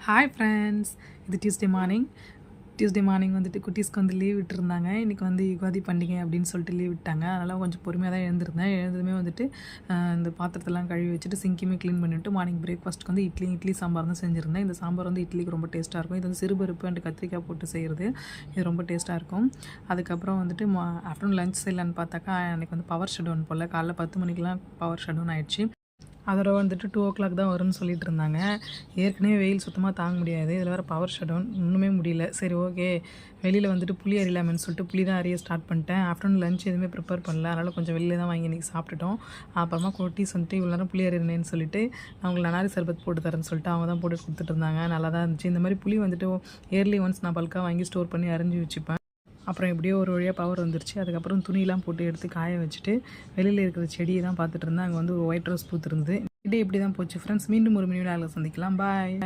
Hi friends, இது Tuesday morning வந்துட்டு குட்டீஸ்க்கு வந்து லீவ் விட்டுருந்தாங்க. இன்றைக்கி வந்து யுகாதி பண்டிகை அப்படின்னு சொல்லிட்டு லீவ் விட்டாங்க. அதனால் கொஞ்சம் பொறுமையாக தான் எழுந்திருந்தேன். எழுந்ததுமே வந்துட்டு இந்த பாத்திரத்தெல்லாம் கழுவி வச்சுட்டு சிங்கையுமே க்ளீன் பண்ணிவிட்டு மார்னிங் பிரேக்ஃபாஸ்ட்டுக்கு வந்து இட்லி சாம்பார் தான் செஞ்சுருந்தேன். இந்த சாம்பார் வந்து இட்லிக்கு ரொம்ப டேஸ்ட்டாக இருக்கும். இது வந்து சிறுபருப்பு அண்ட் கத்திரிக்காய் போட்டு செய்கிறது. இது ரொம்ப டேஸ்ட்டாக இருக்கும். அதுக்கப்புறம் வந்துட்டு ஆஃப்டர்நூன் லஞ்ச் செய்யலான்னு பார்த்தாக்கா எனக்கு வந்து பவர் ஷட் டவுன் போல் காலைல 10 மணிக்கெலாம் பவர் ஷட் டவுன் ஆகிடுச்சு. அதோட வந்துட்டு 2 o'clock தான் வரும்னு சொல்லிட்டு இருந்தாங்க. ஏற்கனவே வெயில் சுத்தமாக தாங்க முடியாது. இதில் வேறு பவர் ஷட் டவுன் ஒன்றுமே முடியல. சரி ஓகே, வெளியில் வந்துட்டு புளி அரியலாமேன்னு சொல்லிட்டு புளி தான் அரிய ஸ்டார்ட் பண்ணிட்டேன். ஆஃப்டர்நூன் லஞ்ச் எதுவுமே ப்ரிப்பேர் பண்ணல. அதனால் கொஞ்சம் வெளியில் தான் வாங்கி இன்றைக்கி சாப்பிட்டுட்டோம். அப்புறமா குட்டீஸ் வந்துட்டு இவ்வளோ நேரம் புளி அரியனேன்னு சொல்லிட்டு அவங்களுக்கு நனாரி சர்பத் போட்டு தரேன்னு சொல்லிட்டு அவங்க தான் போட்டு கொடுத்துட்டு இருந்தாங்க. நல்லா தான் இருந்துச்சு. இந்த மாதிரி புளி வந்துட்டு இயர்லி ஒன்ஸ் நான் பல்காக வாங்கி ஸ்டோர் பண்ணி அரைஞ்சி வச்சுப்பேன். அப்புறம் எப்படியோ ஒரு வழியாக பவர் வந்துருச்சு. அதுக்கப்புறம் துணியெலாம் போட்டு எடுத்து காய வச்சுட்டு வெளியில் இருக்கிற செடியை தான் பார்த்துட்டு இருந்தேன். அங்கே வந்து ஒரு ஒயிட் ரோஸ் பூத்து இருந்தது. இப்படி தான் போச்சு ஃப்ரெண்ட்ஸ். மீண்டும் ஒரு மினிவில் சந்திக்கலாம். பாய்.